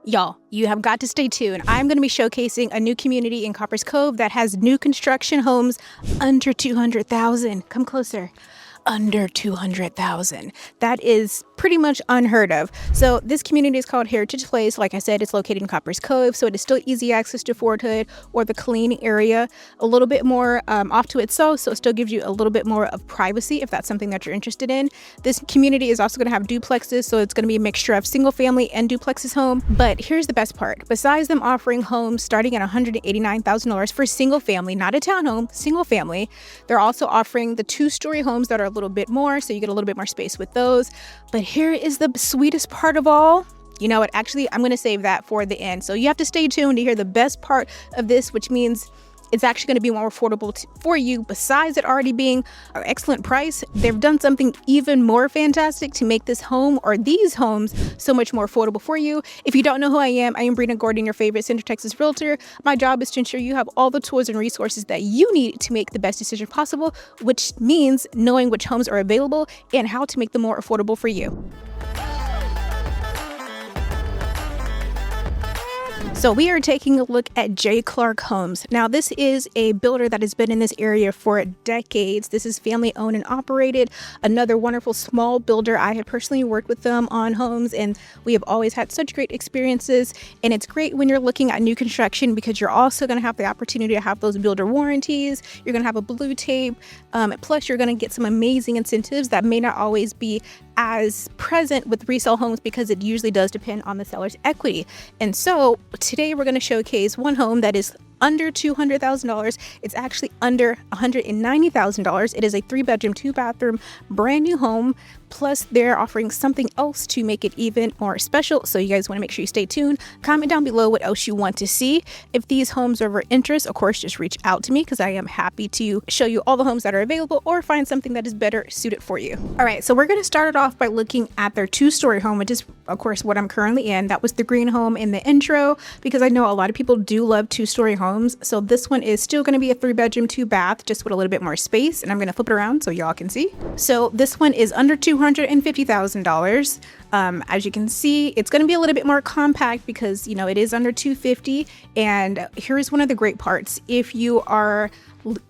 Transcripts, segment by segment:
Y'all, you have got to stay tuned. I'm going to be showcasing a new community in Copperas Cove that has new construction homes under 200,000. Come closer. Under 200,000. That is pretty much unheard of. So this community is called Heritage Place. Like I said, it's located in Copperas Cove, so it is still easy access to Fort Hood or the Killeen area. A little bit more off to itself, so it still gives you a little bit more of privacy if that's something that you're interested in. This community is also going to have duplexes, so it's going to be a mixture of single family and duplexes home. But here's the best part. Besides them offering homes starting at $189,000 for single family, not a townhome, single family, they're also offering the 2-story homes that are a little bit more, so you get a little bit more space with those. But here is the sweetest part of all. You know what? Actually, I'm going to save that for the end. So you have to stay tuned to hear the best part of this, which means it's actually going to be more affordable for you. Besides it already being an excellent price, they've done something even more fantastic to make this home or these homes so much more affordable for you. If you don't know who I am Brina Gordon, your favorite Central Texas realtor. My job is to ensure you have all the tools and resources that you need to make the best decision possible, which means knowing which homes are available and how to make them more affordable for you. So we are taking a look at J. Clark Homes. Now, this is a builder that has been in this area for decades. This is family owned and operated. Another wonderful small builder. I have personally worked with them on homes, and we have always had such great experiences. And it's great when you're looking at new construction because you're also going to have the opportunity to have those builder warranties. You're going to have a blue tape. Plus, you're going to get some amazing incentives that may not always be as present with resale homes because it usually does depend on the seller's equity. And so today we're going to showcase one home that is under $200,000. It's actually under $190,000. It is a 3-bedroom, 2-bathroom, brand new home. Plus, they're offering something else to make it even more special. So you guys want to make sure you stay tuned. Comment down below what else you want to see. If these homes are of interest, of course, just reach out to me because I am happy to show you all the homes that are available or find something that is better suited for you. All right, so we're going to start it off by looking at their 2-story home, which is, of course, what I'm currently in. That was the green home in the intro because I know a lot of people do love 2-story homes. So this one is still going to be a 3-bedroom, 2-bath, just with a little bit more space. And I'm going to flip it around so y'all can see. So this one is under $250,000. As you can see, it's going to be a little bit more compact because, you know, it is under $250,000. And here's one of the great parts. If you are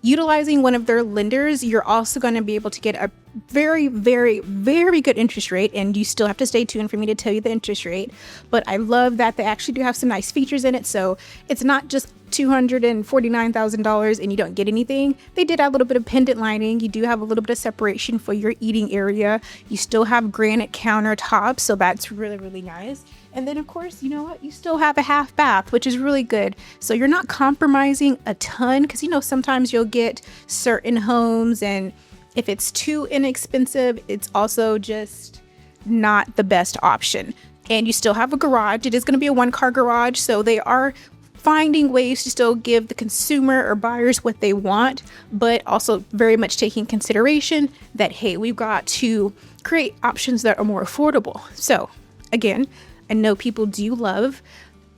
utilizing one of their lenders, you're also going to be able to get a very, very, very good interest rate. And you still have to stay tuned for me to tell you the interest rate. But I love that they actually do have some nice features in it. So it's not just $249,000 and you don't get anything. They did have a little bit of pendant lining. You do have a little bit of separation for your eating area. You still have granite countertops, so that's really, really nice. And then, of course, you know what? You still have a half bath, which is really good. So you're not compromising a ton because, you know, sometimes you'll get certain homes and if it's too inexpensive, it's also just not the best option. And you still have a garage. It is going to be a 1-car garage, so they are finding ways to still give the consumer or buyers what they want, but also very much taking consideration that, hey, we've got to create options that are more affordable. So again, I know people do love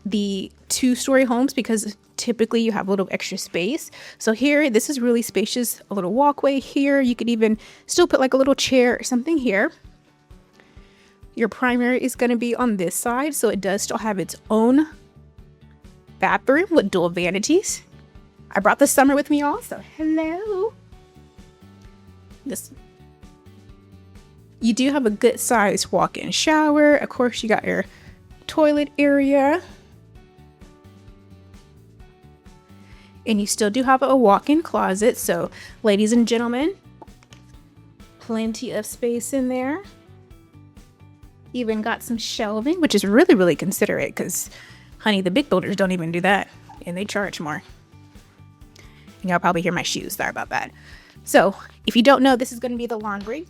the 2-story homes because typically you have a little extra space. So here, this is really spacious, a little walkway here. You could even still put like a little chair or something here. Your primary is going to be on this side, so it does still have its own bathroom with dual vanities. I brought the summer with me also. Hello. You do have a good sized walk-in shower. Of course, you got your toilet area. And you still do have a walk-in closet. So, ladies and gentlemen, plenty of space in there. Even got some shelving, which is really, really considerate because, honey, the big builders don't even do that, and they charge more. And y'all probably hear my shoes. Sorry about that. So if you don't know, this is going to be the laundry.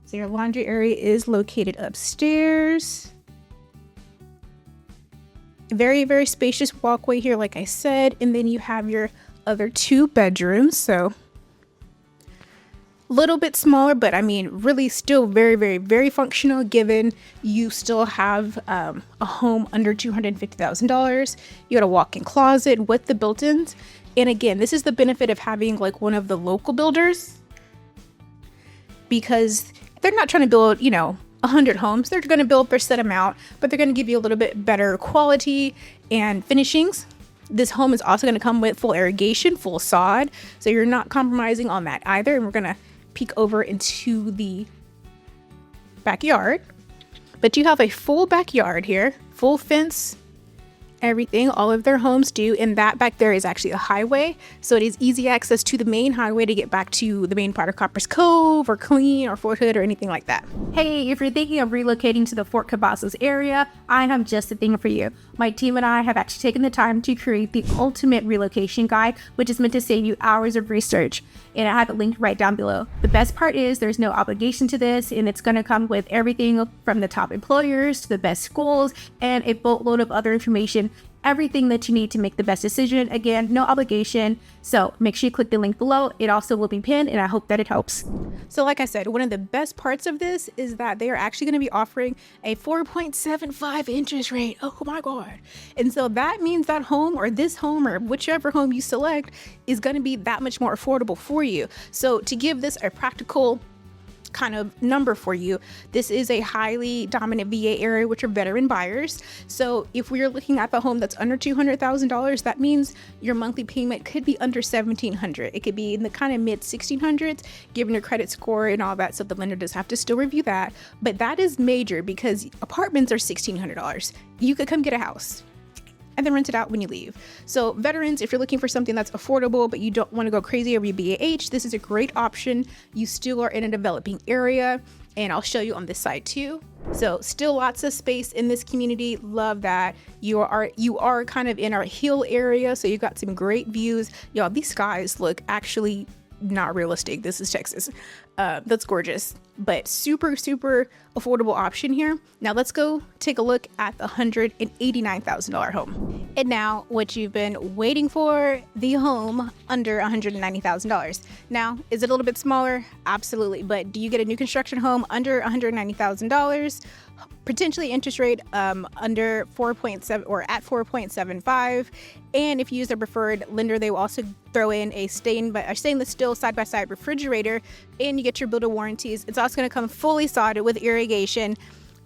So your laundry area is located upstairs. Very, very spacious walkway here, like I said. And then you have your other 2 bedrooms. So a little bit smaller, but I mean, really still very, very, very functional given you still have a home under $250,000. You got a walk-in closet with the built-ins. And again, this is the benefit of having like one of the local builders because they're not trying to build, you know, 100 homes. They're going to build for a set amount, but they're going to give you a little bit better quality and finishings. This home is also going to come with full irrigation, full sod, so you're not compromising on that either. And we're going to peek over into the backyard. But you have a full backyard here, full fence, everything. All of their homes do. And that back there is actually a highway, so it is easy access to the main highway to get back to the main part of Copperas Cove or Killeen or Fort Hood or anything like that. Hey, if you're thinking of relocating to the Fort CAVAZOS area, I have just the thing for you. My team and I have actually taken the time to create the ultimate relocation guide, which is meant to save you hours of research. And I have it linked right down below. The best part is there's no obligation to this, and it's going to come with everything from the top employers to the best schools and a boatload of other information. Everything that you need to make the best decision. Again, no obligation. So make sure you click the link below. It also will be pinned, and I hope that it helps. So like I said, one of the best parts of this is that they are actually going to be offering a 4.75 interest rate. Oh my God. And so that means that home or this home or whichever home you select is going to be that much more affordable for you. So to give this a practical kind of number for you, this is a highly dominant VA area, which are veteran buyers. So if we're looking at the home that's under $200,000, that means your monthly payment could be under $1,700. It could be in the kind of mid 1600s, given your credit score and all that. So the lender does have to still review that, but that is major because apartments are $1,600. You could come get a house and then rent it out when you leave. So veterans, if you're looking for something that's affordable, but you don't want to go crazy over your BAH, this is a great option. You still are in a developing area, and I'll show you on this side too. So still lots of space in this community. Love that. You are kind of in our hill area, so you got some great views. Y'all, these skies look actually not realistic. This is Texas. That's gorgeous, but super affordable option here. Now let's go take a look at the $189,000 home. And now what you've been waiting for, the home under $190,000. Now, is it a little bit smaller? Absolutely. But do you get a new construction home under $190,000? Potentially interest rate under 4.7 or at 4.75, and if you use their preferred lender, they will also throw in a stainless steel side-by-side refrigerator, and you get your builder warranties. It's also going to come fully sodded with irrigation.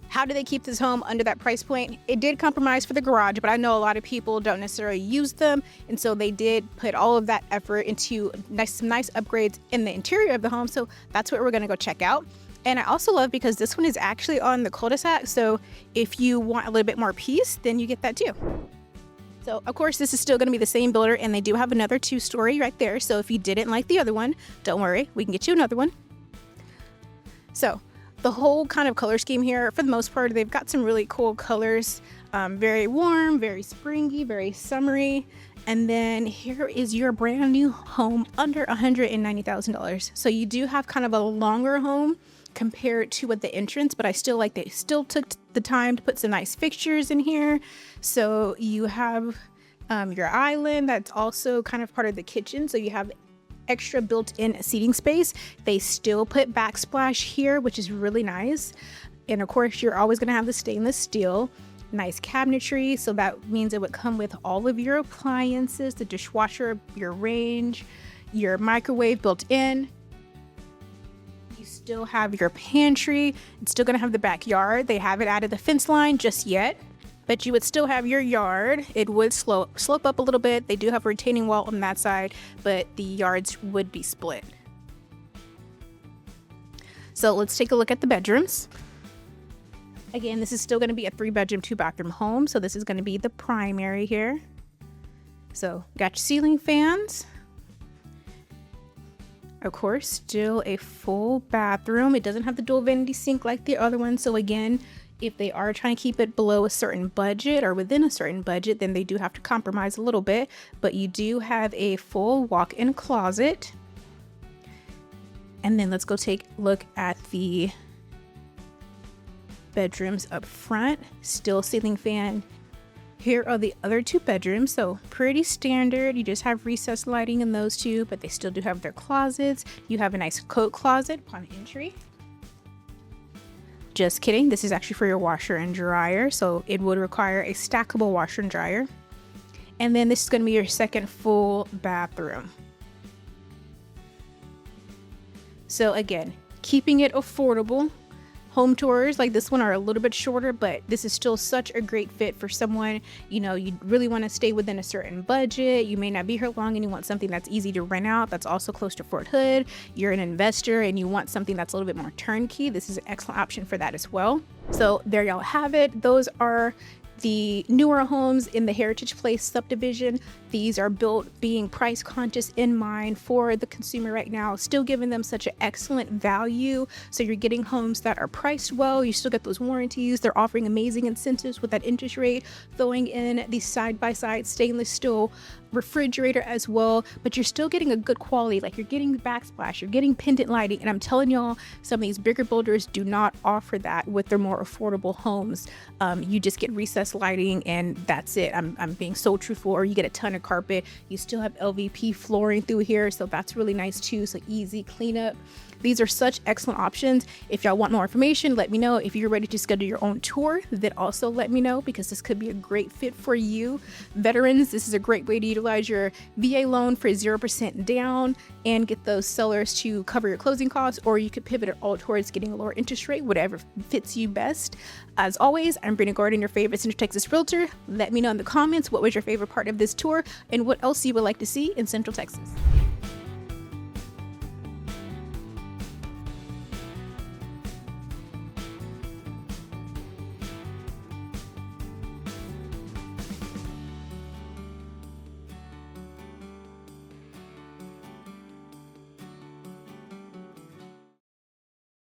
How do they keep this home under that price point? It did compromise for the garage, but I know a lot of people don't necessarily use them, and so they did put all of that effort into some nice upgrades in the interior of the home. So that's what we're going to go check out. And I also love because this one is actually on the cul-de-sac, so if you want a little bit more peace, then you get that too. So of course this is still going to be the same builder, and they do have another 2-story right there. So if you didn't like the other one, don't worry, we can get you another one. So the whole kind of color scheme here, for the most part, they've got some really cool colors. Very warm, very springy, very summery. And then here is your brand new home under $190,000. So you do have kind of a longer home compared to what the entrance, but I still like they still took the time to put some nice fixtures in here. So you have your island that's also kind of part of the kitchen, so you have extra built-in seating space. They still put backsplash here, which is really nice. And of course you're always going to have the stainless steel. Nice cabinetry, so that means it would come with all of your appliances, the dishwasher, your range, your microwave built in. You still have your pantry. It's still going to have the backyard. They haven't added the fence line just yet, but you would still have your yard. It would slope up a little bit. They do have a retaining wall on that side, but the yards would be split. So let's take a look at the bedrooms. Again, this is still going to be a 3-bedroom, 2-bathroom home. So this is going to be the primary here. So got your ceiling fans. Of course, still a full bathroom. It doesn't have the dual vanity sink like the other one. So again, if they are trying to keep it below a certain budget or within a certain budget, then they do have to compromise a little bit. But you do have a full walk-in closet. And then let's go take a look at the bedrooms up front. Still ceiling fan. Here are the other 2 bedrooms, so pretty standard. You just have recessed lighting in those 2, but they still do have their closets. You have a nice coat closet upon entry. Just kidding, this is actually for your washer and dryer, so it would require a stackable washer and dryer. And then this is going to be your second full bathroom. So again, keeping it affordable. home tours like this one are a little bit shorter, but this is still such a great fit for someone, you know, you really want to stay within a certain budget. You may not be here long and you want something that's easy to rent out, that's also close to Fort Hood. You're an investor and you want something that's a little bit more turnkey. This is an excellent option for that as well. So there y'all have it. Those are the newer homes in the Heritage Place subdivision. These are built being price conscious in mind for the consumer right now, still giving them such an excellent value. So you're getting homes that are priced well, you still get those warranties. They're offering amazing incentives with that interest rate, throwing in the side-by-side stainless steel refrigerator as well, but you're still getting a good quality. Like, you're getting backsplash, you're getting pendant lighting, and I'm telling y'all, some of these bigger builders do not offer that with their more affordable homes. You just get recessed lighting and that's it. I'm being so truthful. Or you get a ton of carpet. You still have LVP flooring through here, so that's really nice too. So easy cleanup. These are such excellent options. If y'all want more information, let me know. If you're ready to schedule your own tour, then also let me know, because this could be a great fit for you. Veterans, this is a great way to utilize your VA loan for 0% down and get those sellers to cover your closing costs, or you could pivot it all towards getting a lower interest rate, whatever fits you best. As always, I'm Brina Gordon, your favorite Central Texas realtor. Let me know in the comments what was your favorite part of this tour and what else you would like to see in Central Texas.